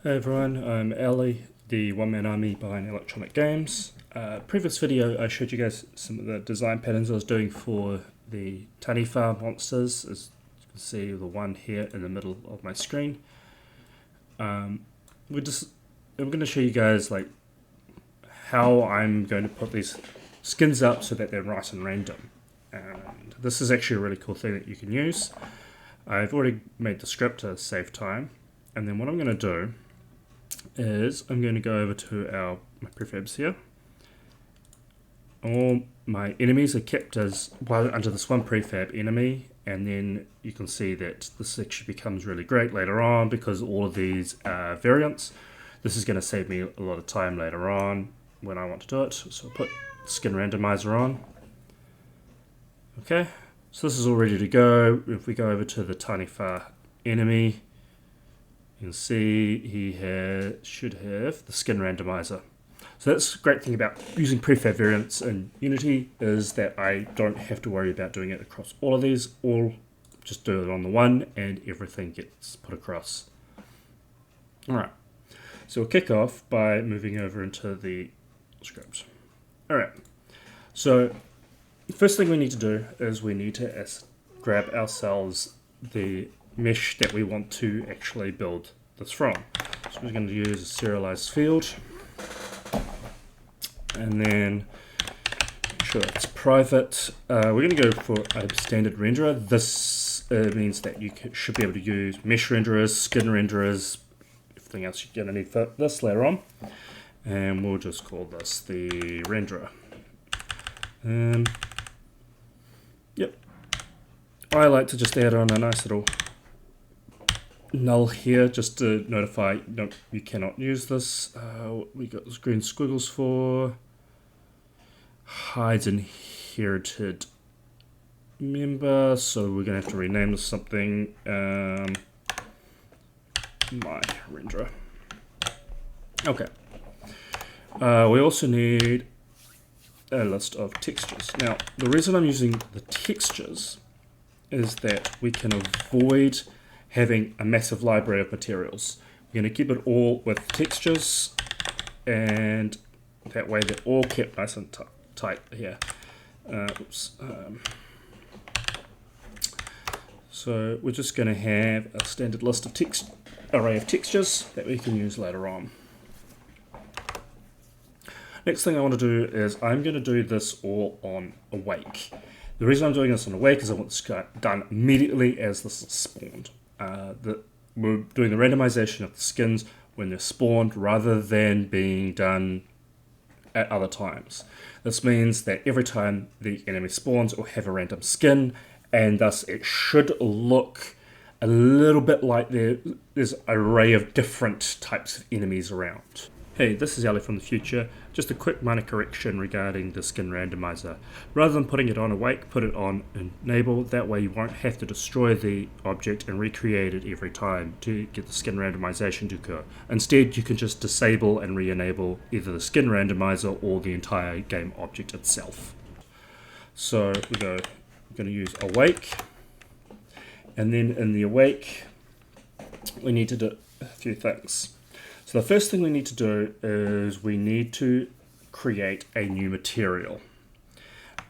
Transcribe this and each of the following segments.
Hey everyone, I'm Ali, the one-man army behind Electronic Games. Previous video I showed you guys some of the design patterns I was doing for the Taniwha monsters, as you can see the one here in the middle of my screen. I'm going to show you guys like how I'm going to put these skins up so that they're nice and random. And this is actually a really cool thing that you can use. I've already made the script to save time, and then what I'm going to do is I'm going to go over to my prefabs here. All my enemies are kept as under this one prefab enemy, and then you can see that this actually becomes really great later on because all of these are variants. This is going to save me a lot of time later on when I want to do it. So I'll put Skin Randomizer on. Okay, so this is all ready to go. If we go over to the Taniwha enemy, you can see he should have the Skin Randomizer. So that's the great thing about using prefab variants in Unity, is that I don't have to worry about doing it across all of these, or just do it on the one and everything gets put across. Alright, so we'll kick off by moving over into the script. Alright, so the first thing we need to do is we need to grab ourselves the mesh that we want to actually build this from. So we're going to use a serialized field, and then make sure it's private. We're going to go for a standard renderer. This means that you should be able to use mesh renderers, skin renderers, everything else you're going to need for this later on. And we'll just call this the renderer. Yep. I like to just add on a nice little null here just to notify no, you cannot use this. We got those green squiggles for hides inherited member, so we're gonna have to rename this something. My renderer. Okay. We also need a list of textures. Now, the reason I'm using the textures is that we can avoid having a massive library of materials. We're going to keep it all with textures, and that way they're all kept nice and tight here. So we're just going to have a standard list of array of textures that we can use later on. Next thing I want to do is I'm going to do this all on awake. The reason I'm doing this on awake is I want this done immediately as this is spawned. We're doing the randomization of the skins when they're spawned rather than being done at other times. This means that every time the enemy spawns, it will have a random skin, and thus it should look a little bit like there's an array of different types of enemies around. Hey, this is Ali from the future. Just a quick minor correction regarding the Skin Randomizer. Rather than putting it on awake, put it on enable. That way you won't have to destroy the object and recreate it every time to get the Skin Randomization to occur. Instead, you can just disable and re-enable either the Skin Randomizer or the entire game object itself. So we're going to use awake, and then in the awake we need to do a few things. So the first thing we need to do is we need to create a new material.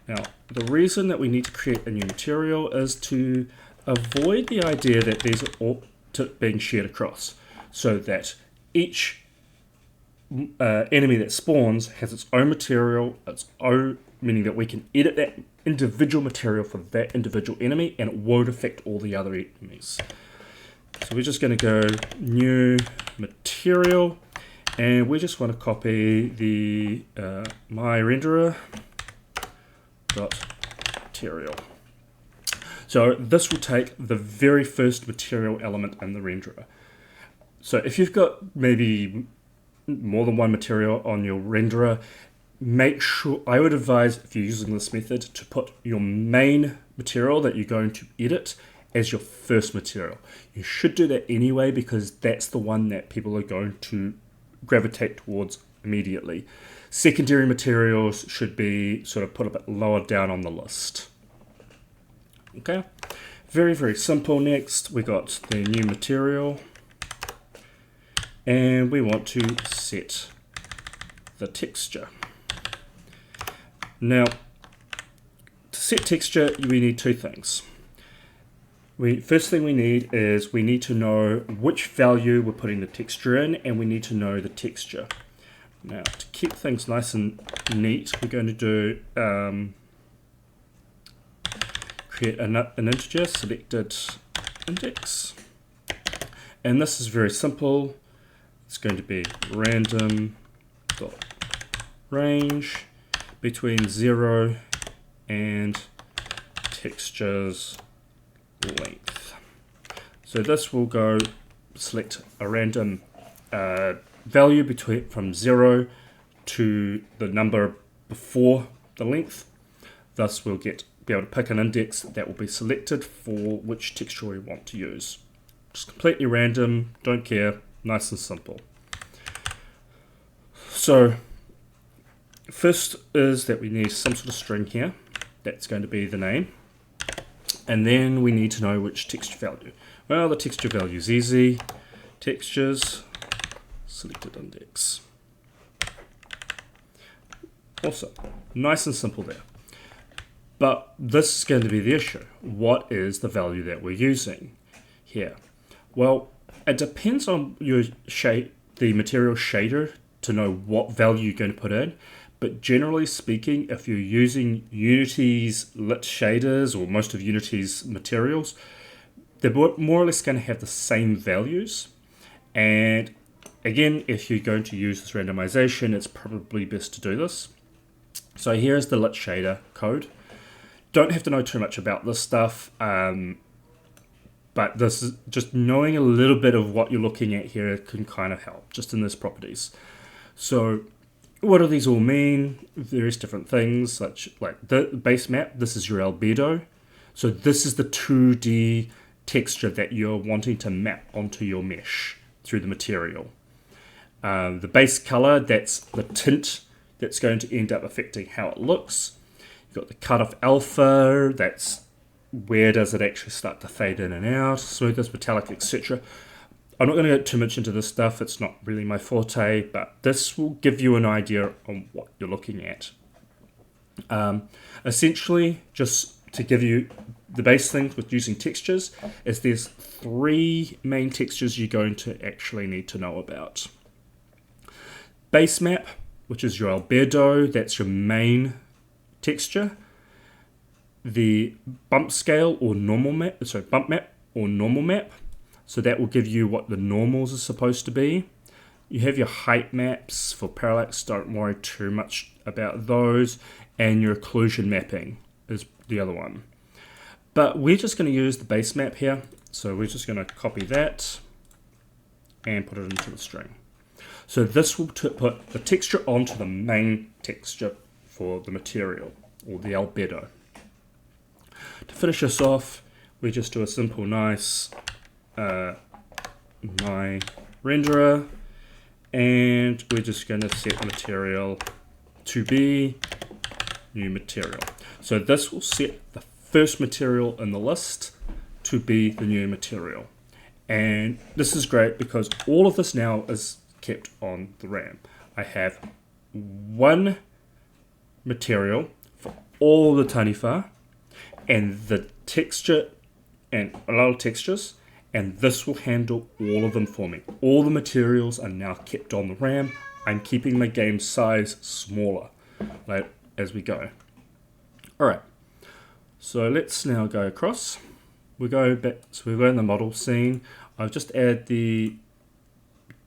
Now, the reason that we need to create a new material is to avoid the idea that these are all being shared across, so that each enemy that spawns has its own material, meaning that we can edit that individual material for that individual enemy and it won't affect all the other enemies. So we're just going to go new material, and we just want to copy the my renderer dot material. So this will take the very first material element in the renderer. So if you've got maybe more than one material on your renderer, make sure, I would advise, if you're using this method, to put your main material that you're going to edit as your first material. You should do that anyway because that's the one that people are going to gravitate towards immediately. Secondary materials should be sort of put a bit lower down on the list. Okay, very, very simple. Next, we got the new material, and we want to set the texture. Now, to set texture, we need two things. First thing we need is we need to know which value we're putting the texture in, and we need to know the texture. Now, to keep things nice and neat, we're going to do create an integer, selected index, and this is very simple. It's going to be random dot range between 0 and textures length. So this will go select a random value from 0 to the number before the length. Thus we'll be able to pick an index that will be selected for which texture we want to use. Just completely random, don't care, nice and simple. So first is that we need some sort of string here. That's going to be the name. And then we need to know which texture value. Well, the texture value is easy. Textures, selected index. Awesome. Nice and simple there. But this is going to be the issue. What is the value that we're using here? Well, it depends on your the material shader to know what value you're going to put in. But generally speaking, if you're using Unity's lit shaders or most of Unity's materials, they're more or less going to have the same values. And again, if you're going to use this randomization, it's probably best to do this. So here's the lit shader code. Don't have to know too much about this stuff, but this is just knowing a little bit of what you're looking at here can kind of help, just in this properties. So what do these all mean? Various different things, such like the base map. This is your albedo. So this is the 2D texture that you're wanting to map onto your mesh through the material. The base color, that's the tint that's going to end up affecting how it looks. You've got the cutoff alpha, that's where does it actually start to fade in and out, smoothness, metallic, etc. I'm not going to get too much into this stuff, it's not really my forte, but this will give you an idea on what you're looking at. Essentially, just to give you the base things with using textures, is there's 3 main textures you're going to actually need to know about. Base map, which is your albedo, that's your main texture. The bump scale or normal map, bump map or normal map. So that will give you what the normals are supposed to be. You have your height maps for parallax, don't worry too much about those. And your occlusion mapping is the other one. But we're just going to use the base map here. So we're just going to copy that and put it into the string. So this will put the texture onto the main texture for the material, or the albedo. To finish this off, we just do a simple nice my renderer, and we're just going to set material to be new material. So this will set the first material in the list to be the new material. And this is great because all of this now is kept on the RAM. I have one material for all the taniwha and the texture and a lot of textures, and this will handle all of them for me. All the materials are now kept on the RAM. I'm keeping my game size smaller as we go. Alright, so let's now go across. We go back, so we're in the model scene. I've just added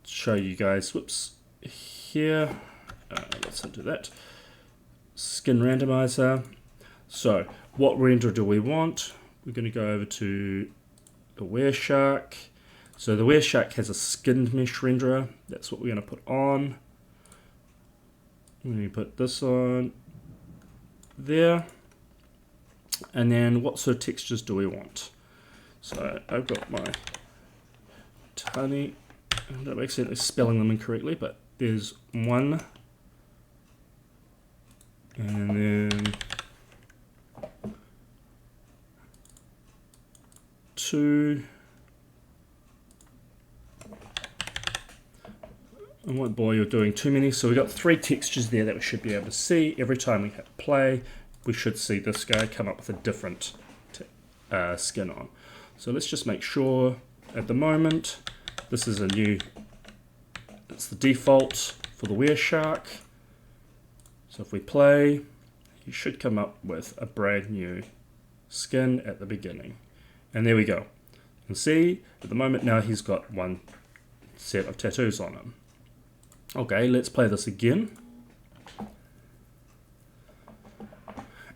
show you guys, here. Let's undo that. Skin Randomizer. So, what render do we want? We're going to go over to the Wereshark. So the Wereshark has a skinned mesh renderer. That's what we're going to put on. We're going to put this on there. And then what sort of textures do we want? So I've got my tiny, I'm accidentally spelling them incorrectly, but there's 1, and then 2, I won't bore you with doing too many. So we've got 3 textures there that we should be able to see. Every time we hit play, we should see this guy come up with a different skin on. So let's just make sure at the moment this is it's the default for the Were Shark. So if we play, you should come up with a brand new skin at the beginning. And there we go. You can see at the moment now he's got 1 set of tattoos on him. Okay, let's play this again.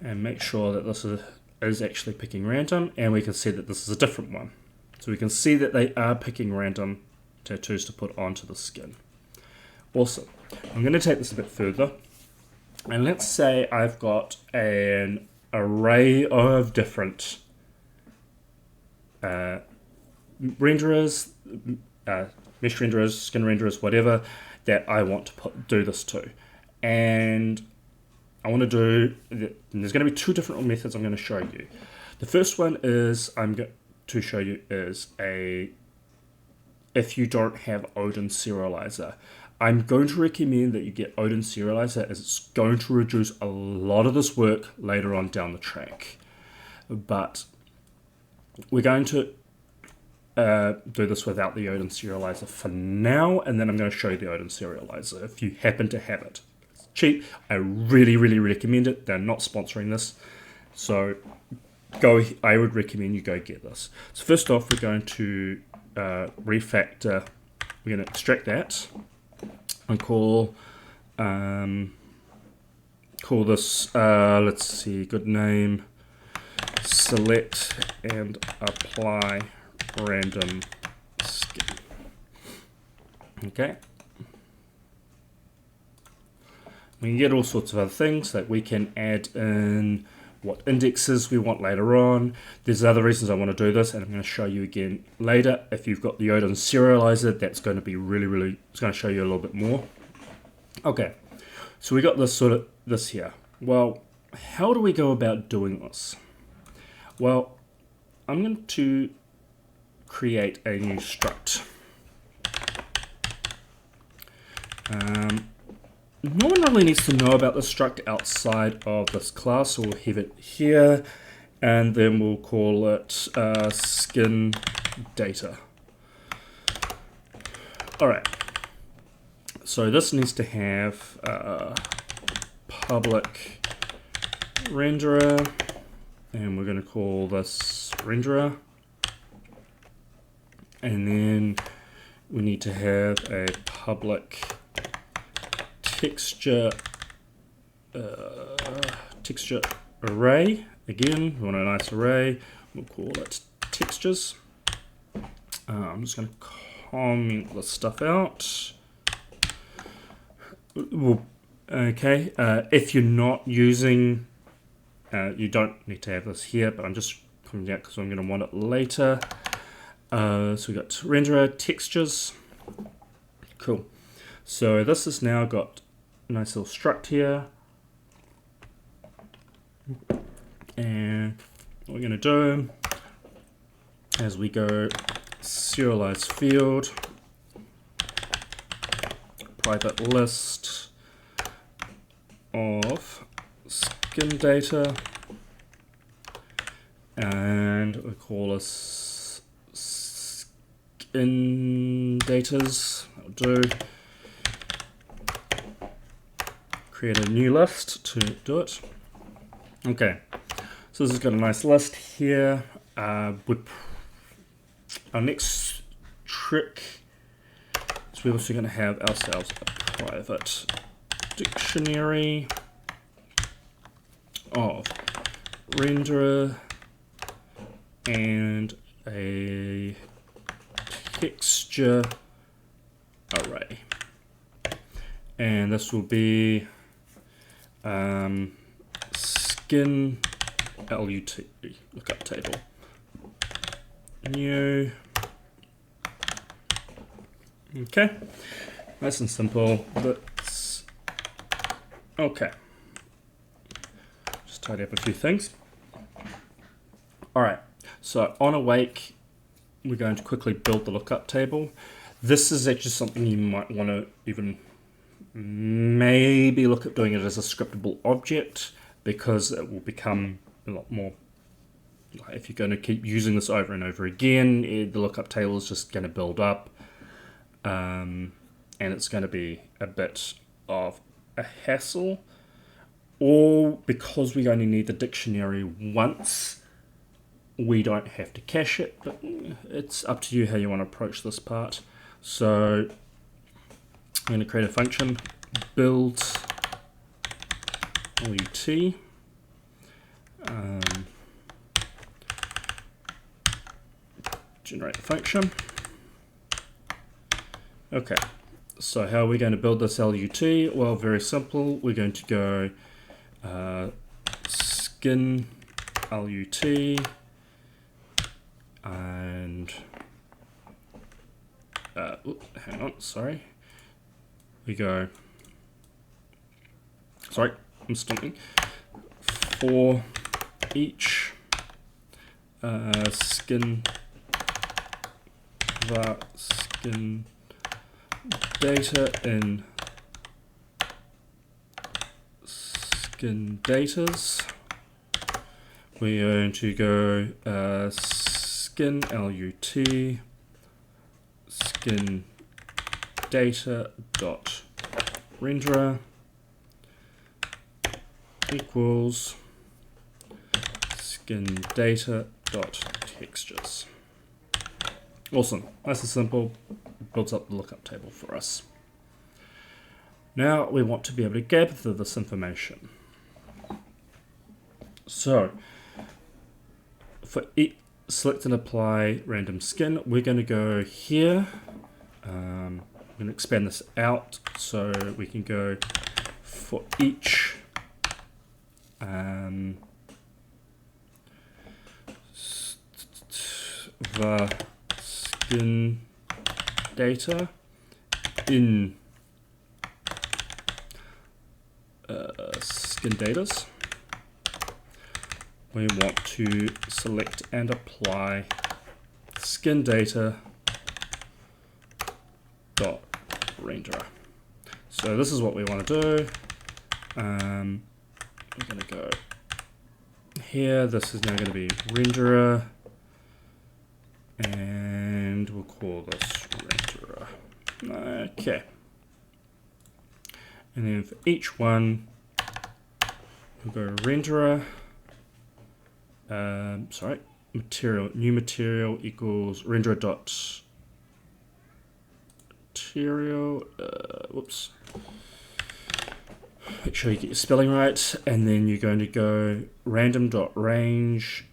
And make sure that this is actually picking random, and we can see that this is a different one. So we can see that they are picking random tattoos to put onto the skin. Awesome. I'm going to take this a bit further, and let's say I've got an array of different renderers, mesh renderers, skin renderers, whatever, that I want to do this to. And I want to do, there's going to be 2 different methods I'm going to show you. The first one is I'm going to show you is if you don't have Odin Serializer. I'm going to recommend that you get Odin Serializer, as it's going to reduce a lot of this work later on down the track. But we're going to do this without the Odin Serializer for now, and then I'm going to show you the Odin Serializer if you happen to have it. It's cheap. I really, really recommend it. They're not sponsoring this, so I would recommend you go get this. So first off, we're going to refactor. We're going to extract that and call this, let's see, good name, select and apply random skin. Okay. We can get all sorts of other things that we can add in what indexes we want later on. There's other reasons I want to do this, and I'm going to show you again later. If you've got the Odin Serializer, that's going to be really, it's going to show you a little bit more. Okay, so we got this here. Well, how do we go about doing this? Well, I'm going to create a new struct. No one really needs to know about the struct outside of this class, so we'll have it here, and then we'll call it skin data. Alright, so this needs to have public renderer, and we're going to call this renderer, and then we need to have a public texture array. Again, we want a nice array. We'll call it textures. I'm just going to comment this stuff out. Okay, if you're not using, you don't need to have this here, but I'm just commenting out because I'm going to want it later. So we got renderer textures. Cool. So this has now got a nice little struct here, and what we're going to do as we go serialize field, private list of skin data, and we call this skin datas. That'll do. Create a new list to do it. Okay, so this has got a nice list here. Our next trick is we're also going to have ourselves a private dictionary of renderer and a texture array, and this will be skin LUT lookup table new. Okay, nice and simple. That's okay. Just tidy up a few things. All right, so on awake, we're going to quickly build the lookup table. This is actually something you might want to even maybe look at doing it as a scriptable object, because it will become a lot more, if you're going to keep using this over and over again, the lookup table is just going to build up, and it's going to be a bit of a hassle. Or because we only need the dictionary once, we don't have to cache it, but it's up to you how you want to approach this part. So I'm going to create a function, build LUT, generate the function. Okay, so how are we going to build this LUT? Well, very simple. We're going to go skin LUT and hang on, sorry. We go, sorry, I'm stumping. For each skin data in skin datas, we're going to go skin LUT skin data dot renderer equals skin data dot textures. Awesome, nice and simple, builds up the lookup table for us. Now we want to be able to gather this information. So for select and apply random skin, we're going to go here. I'm going to expand this out so we can go for each the skin data in skin datas. We want to select and apply skin data dot renderer. So this is what we want to do. We're going to go here. This is now going to be renderer, and we'll call this renderer. Okay. And then for each one, we'll go renderer. Material, new material equals renderer dot material. Whoops. Make sure you get your spelling right, and then you're going to go random dot range.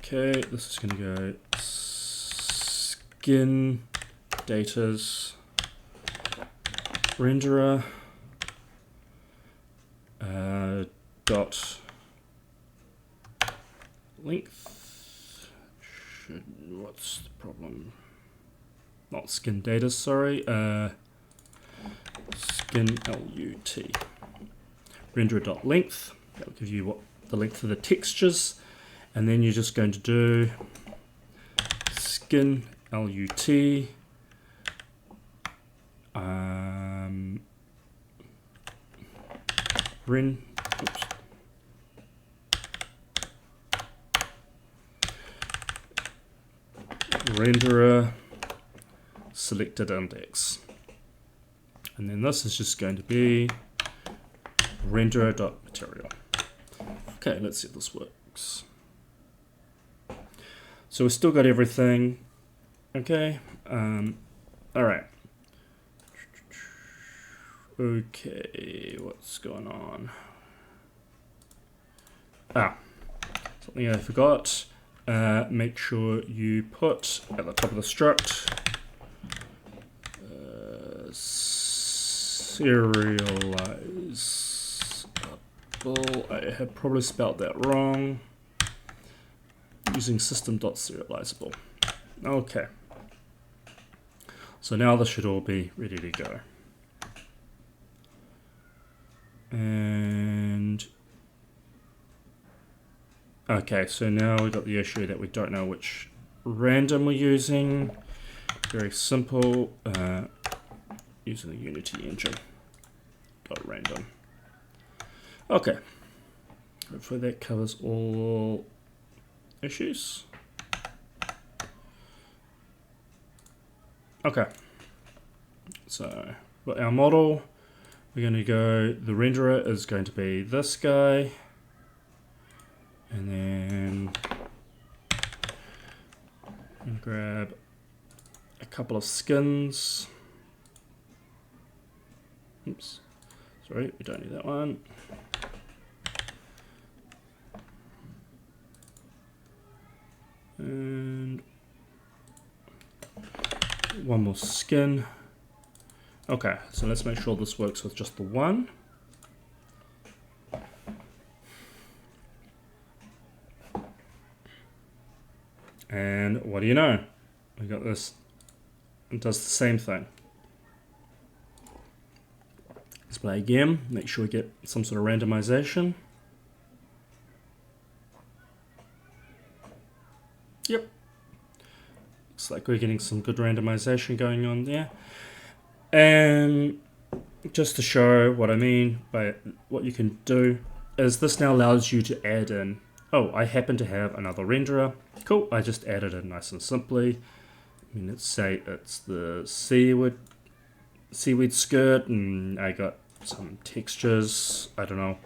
Okay, this is going to go skin datas renderer dot length. What's the problem? Not skin data, sorry. Skin LUT renderer dot length. That will give you what the length of the textures, and then you're just going to do skin LUT renderer selected index, and then this is just going to be renderer.material. Okay, let's see if this works. So we've still got everything. Okay, all right. Okay, what's going on? Something I forgot. Make sure you put at the top of the struct serializable. I have probably spelled that wrong. Using system.serializable. Okay. So now this should all be ready to go. And okay, so now we've got the issue that we don't know which random we're using. Very simple, using the Unity engine. Got random. Okay, hopefully that covers all issues. Okay, so for our model, we're going to go, the renderer is going to be this guy, and then I'm gonna grab a couple of skins. Oops, sorry, we don't need that one. And one more skin. Okay, so let's make sure this works with just the one. And what do you know? We got this. It does the same thing. Let's play again. Make sure we get some sort of randomization. Yep. Looks like we're getting some good randomization going on there. And just to show what I mean by what you can do is this now allows you to add in, oh, I happen to have another renderer. Cool, I just added it nice and simply. I mean, let's say it's the seaweed skirt, and I got some textures. I don't know.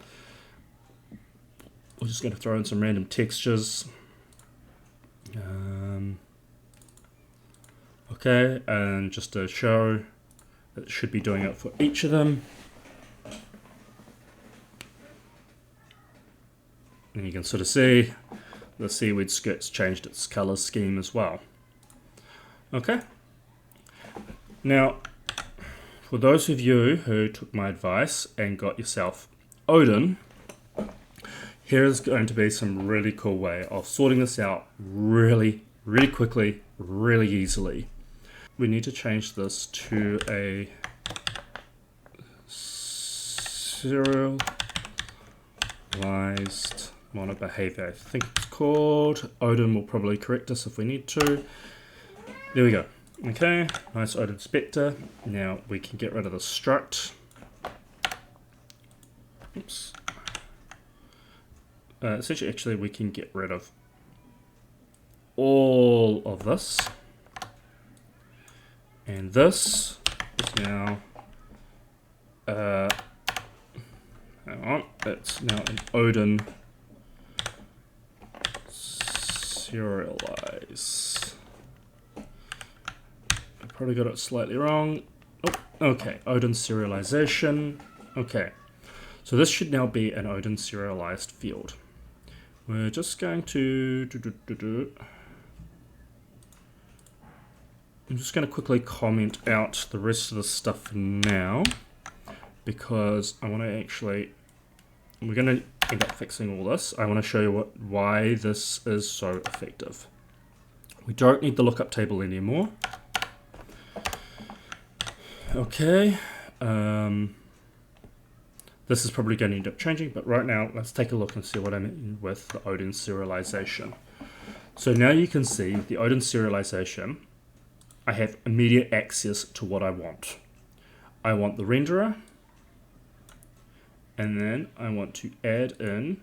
We're just going to throw in some random textures. Okay, and just to show, it should be doing it for each of them. And you can sort of see the seaweed skirt's changed its color scheme as well. Okay. Now, for those of you who took my advice and got yourself Odin, here's going to be some really cool way of sorting this out really quickly, really easily. We need to change this to a serialized mono behavior. I think it's called. Odin will probably correct us if we need to. There we go. Okay, nice Odin inspector. Now we can get rid of the struct. Oops. Essentially, actually, we can get rid of all of this. And this is now, hang on, it's now an Odin serialize. I probably got it slightly wrong. Oh, okay, Odin serialization. Okay, so this should now be an Odin serialized field. We're just going to I'm just going to quickly comment out the rest of the stuff now, because I want to actually, we're going to end up fixing all this. I want to show you why this is so effective. We don't need the lookup table anymore. Okay, this is probably going to end up changing, but right now let's take a look and see what I mean with the Odin serialization. So now you can see with the Odin serialization, I have immediate access to what I want. I want the renderer, and then I want to add in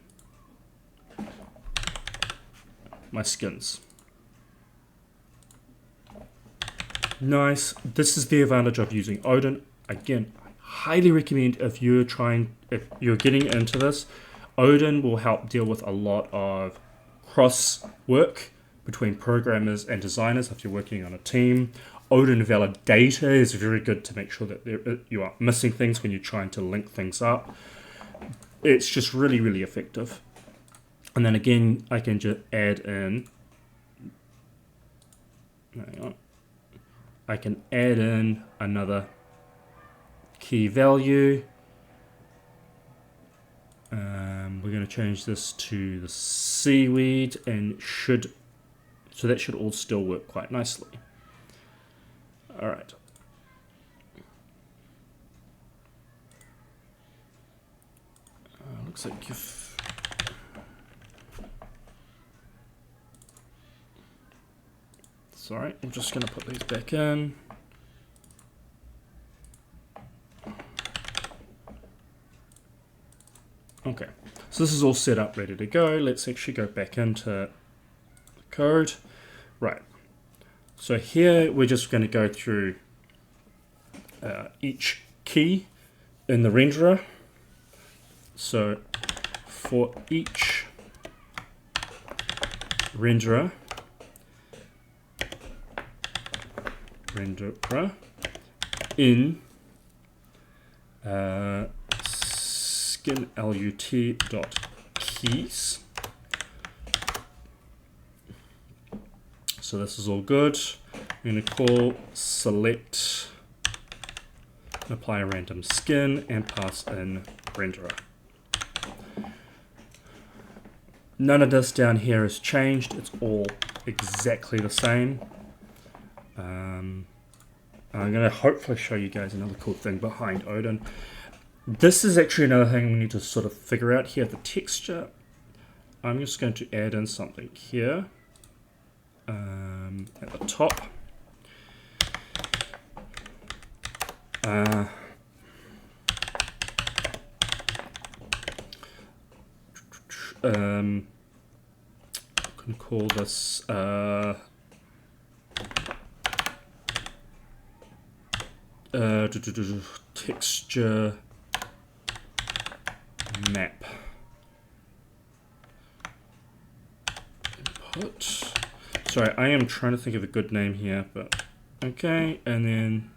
my skins. Nice. This is the advantage of using Odin. Again, I highly recommend if you're getting into this, Odin will help deal with a lot of cross work between programmers and designers if you're working on a team. Odin validator is very good to make sure that you are missing things when you're trying to link things up. It's just really effective. And then again, I can just add in, hang on, I can add in another key value. We're going to change this to the seaweed, and so that should all still work quite nicely. All right. looks like you've... Sorry, I'm just going to put these back in. Okay, so this is all set up, ready to go. Let's actually go back into the code. Right, so here we're just going to go through each key in the renderer. So for each renderer in skin lut.keys. So this is all good. I'm going to call select, apply a random skin, and pass in renderer. None of this down here has changed. It's all exactly the same. I'm going to hopefully show you guys another cool thing behind Odin. This is actually another thing we need to sort of figure out here. The texture. I'm just going to add in something here at the top. I'm going to call this texture map input. Sorry, I am trying to think of a good name here, but okay. And then,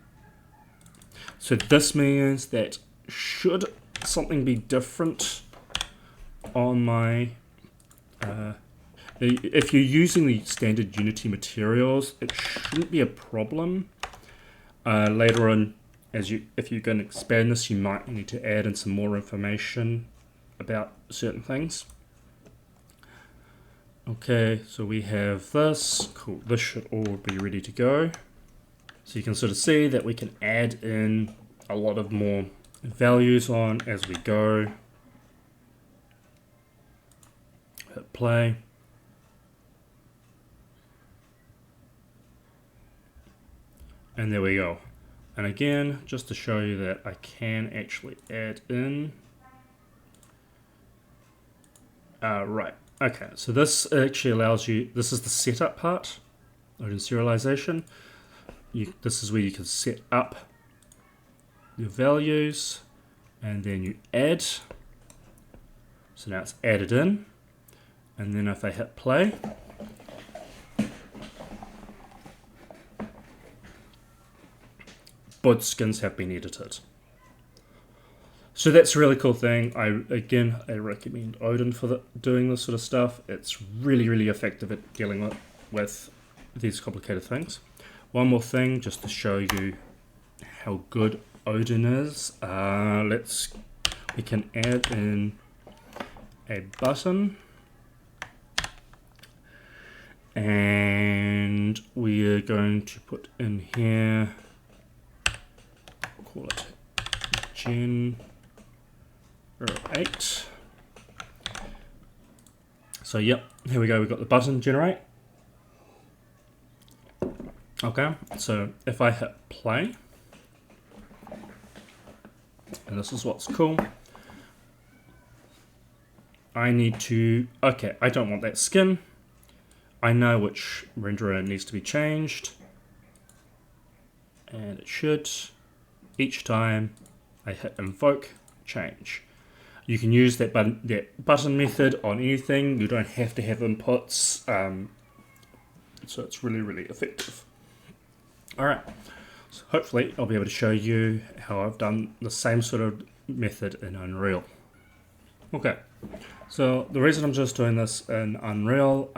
so this means that should something be different on my if you're using the standard Unity materials, it shouldn't be a problem. Later on, if you're going to expand this, you might need to add in some more information about certain things. Okay, so we have this. Cool, this should all be ready to go. So you can sort of see that we can add in a lot of more values on as we go. Hit play. And there we go. And again, just to show you that I can actually add in. Right, okay, so this actually allows you, this is the setup part, Odin serialization. This is where you can set up your values, and then you add. So now it's added in. And then if I hit play, both skins have been edited. So that's a really cool thing. I recommend Odin for doing this sort of stuff. It's really, really effective at dealing with these complicated things. One more thing, just to show you how good Odin is. We can add in a button, and we are going to put in here, call it Gen 8. So yep, here we go, we've got the button generate. Okay, so if I hit play, and this is what's cool, I need to, okay, I don't want that skin. I know which renderer needs to be changed, and it should, each time I hit invoke, change. You can use that button method on anything. You don't have to have inputs, so it's really, really effective. Alright, so hopefully I'll be able to show you how I've done the same sort of method in Unreal. Okay, so the reason I'm just doing this in Unreal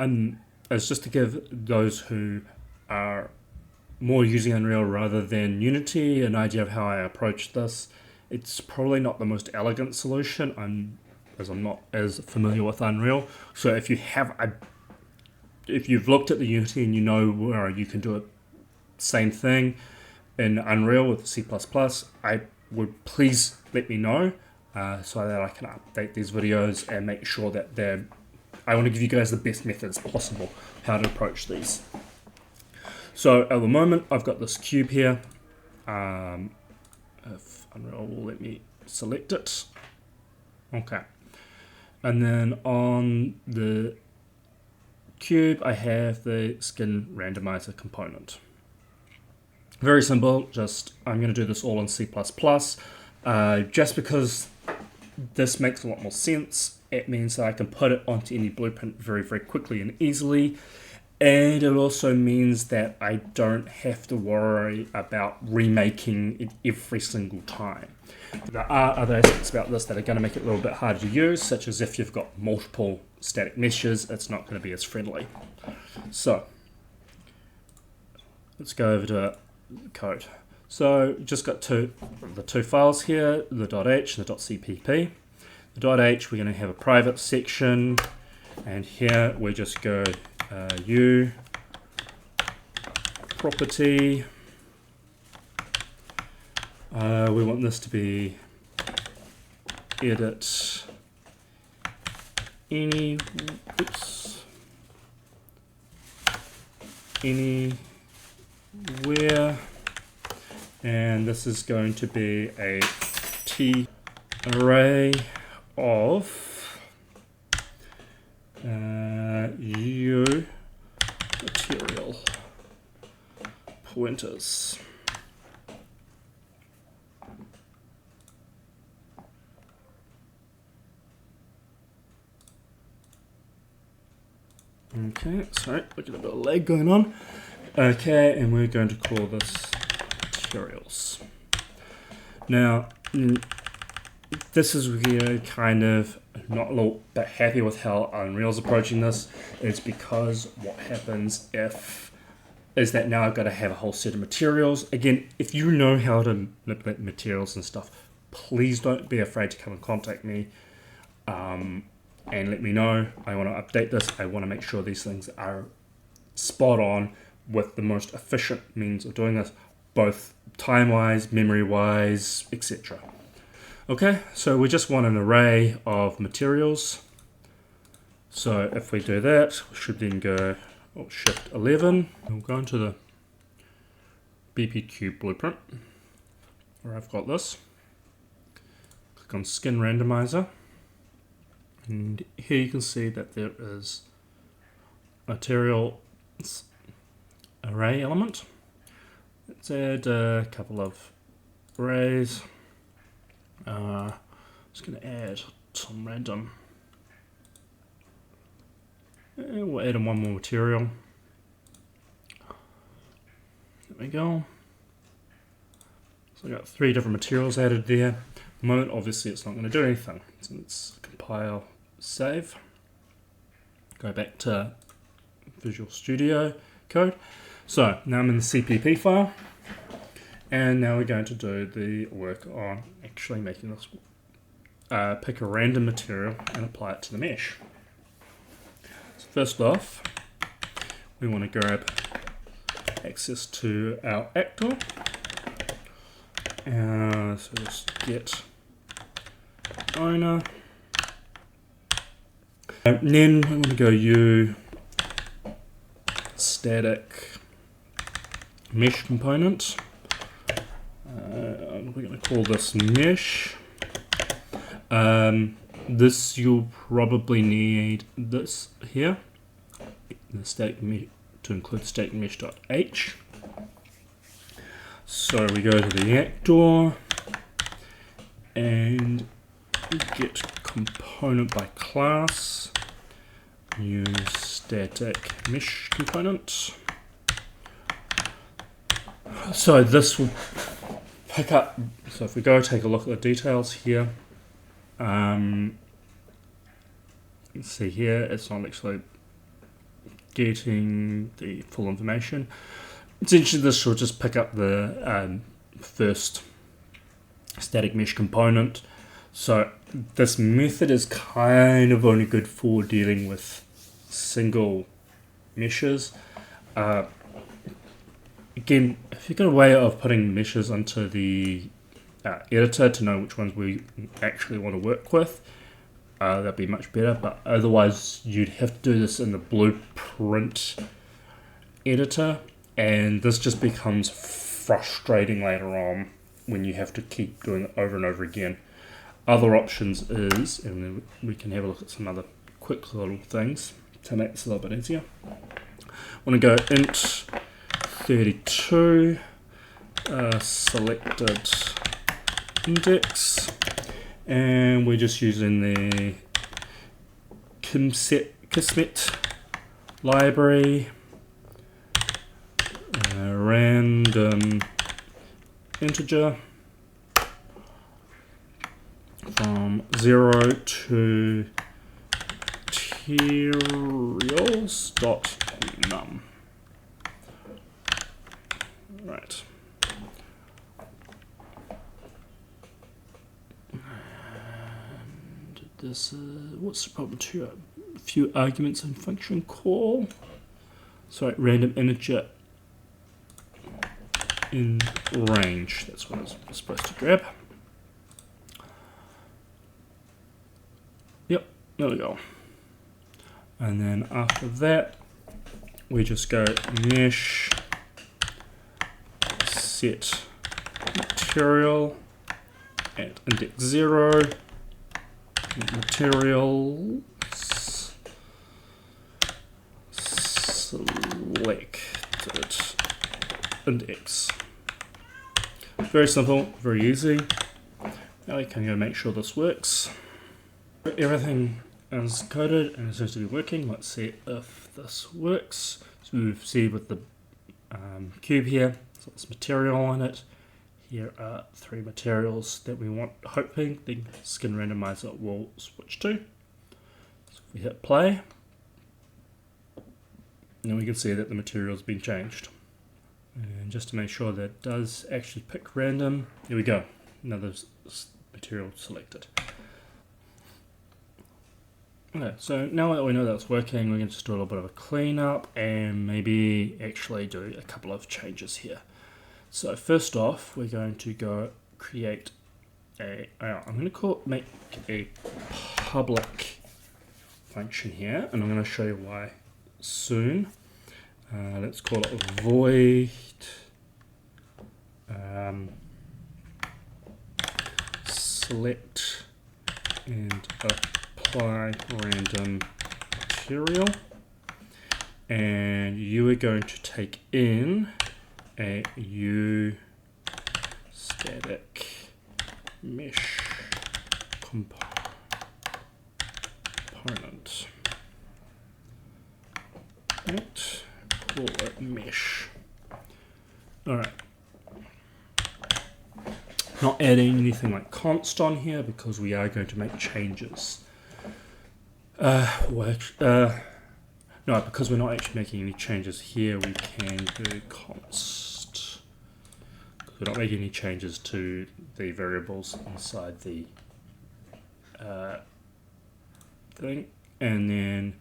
is just to give those who are more using Unreal rather than Unity an idea of how I approach this. It's probably not the most elegant solution, as I'm not as familiar with Unreal. So if you've looked at the Unity and you know where you can do it, same thing in Unreal with C++, I would please let me know. so that I can update these videos and make sure that I want to give you guys the best methods possible how to approach these. So at the moment I've got this cube here. If Unreal will let me select it. Okay. And then on the cube I have the Skin Randomizer component. Very simple, just I'm going to do this all in C++, just because this makes a lot more sense. It means that I can put it onto any blueprint very, very quickly and easily, and it also means that I don't have to worry about remaking it every single time. There are other aspects about this that are going to make it a little bit harder to use, such as if you've got multiple static meshes, it's not going to be as friendly. So let's go over to code. So just got the two files here, the .h and the .cpp. The .h, we're going to have a private section, and here we just go u property. We want this to be edit anywhere, and this is going to be a t array of u material pointers. Okay, sorry, look at a bit of lag going on. Okay, and we're going to call this materials. Now, this is where kind of not a little bit happy with how Unreal's approaching this. It's because what happens is that now I've got to have a whole set of materials. Again, if you know how to manipulate materials and stuff, please don't be afraid to come and contact me and let me know. I want to update this. I want to make sure these things are spot on with the most efficient means of doing this, both time-wise, memory-wise, etc. Okay, so we just want an array of materials. So if we do that, we should then go Shift 11. We'll go into the BPQ blueprint, where I've got this. Click on Skin Randomizer. And here you can see that there is material array element. Let's add a couple of arrays. Just going to add some random. And we'll add in one more material. There we go. So I got 3 different materials added there. At the moment, obviously, it's not going to do anything. So let's compile, save. Go back to Visual Studio Code. So now I'm in the CPP file. And now we're going to do the work on actually making this, pick a random material and apply it to the mesh. So first off, we want to grab access to our actor. So just get owner. And then we want to go u static mesh component. We're going to call this mesh. This you'll probably need this here, the static mesh, to include static mesh.h. So we go to the actor and get component by class, use static mesh component. So this will pick up, so if we go take a look at the details here, you can see here it's not actually getting the full information. Essentially this will just pick up the first static mesh component. So this method is kind of only good for dealing with single meshes. Again, if you've got a way of putting meshes onto the editor to know which ones we actually want to work with. That'd be much better, but otherwise you'd have to do this in the blueprint editor, and this just becomes frustrating later on when you have to keep doing it over and over again. Other options is, and then we can have a look at some other quick little things to make this a little bit easier. I want to go int 32 selected index, and we're just using the Kismet library, random integer from 0 to materials.num. Right. And this what's the problem to a few arguments in function call. Sorry, random integer in range. That's what I was supposed to grab. Yep, there we go. And then after that, we just go mesh set material at index 0, materials selected index. Very simple, very easy. Now we can go make sure this works. Everything is coded and it seems to be working. Let's see if this works. So we see with the cube here, so there's material in it. Here are 3 materials that we want, hoping the Skin Randomizer will switch to. So if we hit play, then we can see that the material's been changed. And just to make sure that it does actually pick random, here we go, another material selected. Okay, so now that we know that's working, we can just do a little bit of a cleanup and maybe actually do a couple of changes here. So first off, we're going to go create I'm going to make a public function here, and I'm going to show you why soon. Let's call it void select and apply random material, and you are going to take in a u static mesh component. Right, call it mesh. Alright. Not adding anything like const on here because we are going to make changes. No, because we're not actually making any changes here, we can do const. We're not making any changes to the variables inside the thing. And then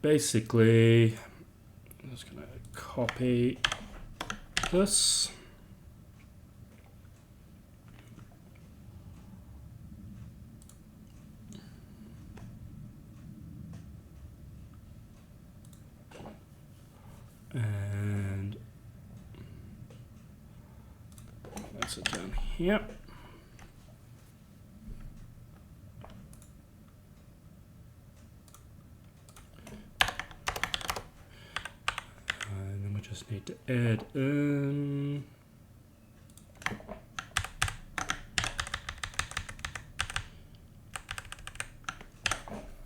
basically, I'm just going to copy this. And that's it down here. And then we just need to add in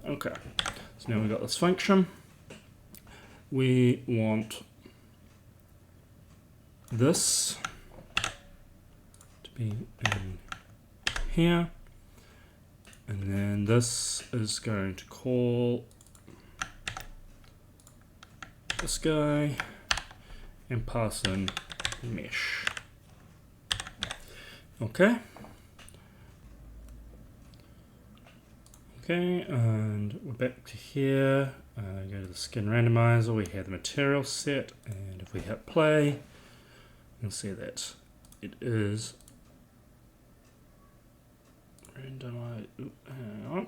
okay. So now we've got this function. We want this to be in here, and then this is going to call this guy and pass in mesh. Okay. Okay, and we're back to here. Go to the Skin Randomizer, we have the material set, and if we hit play, you'll see that it is Randomize. Hang on.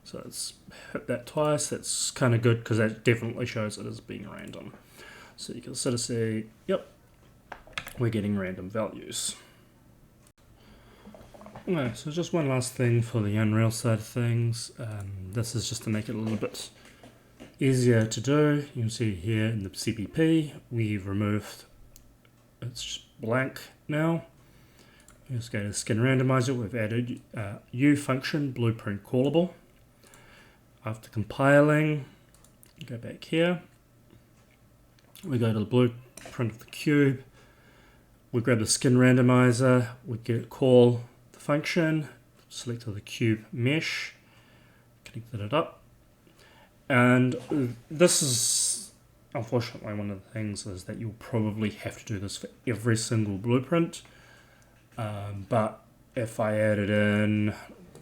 So it's hit that twice. That's kind of good because that definitely shows it as being random. So you can sort of see, yep, we're getting random values. Okay, so just one last thing for the Unreal side of things. This is just to make it a little bit easier to do. You can see here in the CPP, we've removed, it's just blank now. Let's go to Skin Randomizer. We've added U function, blueprint callable. After compiling, go back here. We go to the blueprint of the cube. We grab the Skin Randomizer. We call the function, select the cube mesh, connected it up. And this is unfortunately one of the things is that you'll probably have to do this for every single blueprint. But if I added in,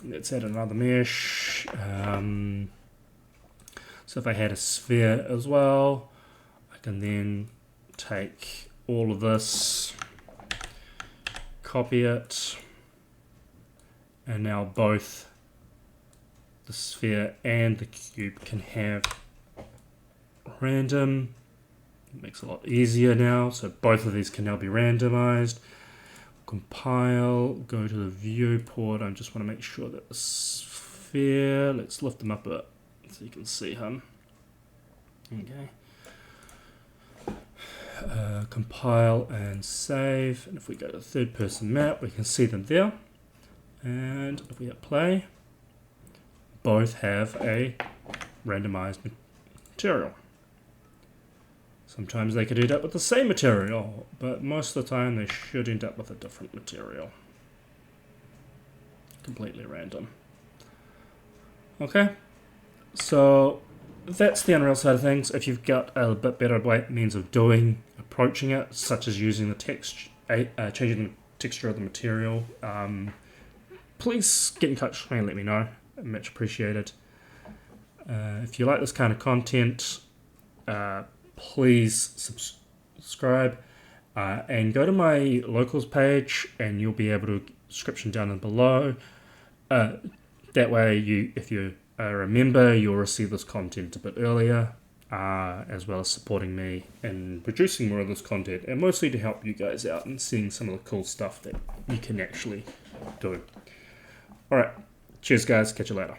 let's add another mesh. So if I had a sphere as well, I can then take all of this, copy it, and now both the sphere and the cube can have random. It makes it a lot easier now, so both of these can now be randomized. Compile, go to the viewport. I just want to make sure that the sphere, let's lift them up a bit so you can see him. Okay. Compile and save, and if we go to third person map, we can see them there. And if we hit play, both have a randomized material. Sometimes they could end up with the same material, but most of the time they should end up with a different material. Completely random. Okay, so that's the Unreal side of things. If you've got a bit better means of approaching it, such as using the text, changing the texture of the material, please get in touch with me and let me know. Much appreciated. If you like this kind of content, please subscribe and go to my locals page, and you'll be able to description down below. That way, if you are a member, you'll receive this content a bit earlier, as well as supporting me in producing more of this content, and mostly to help you guys out and seeing some of the cool stuff that you can actually do. All right, cheers, guys. Catch you later.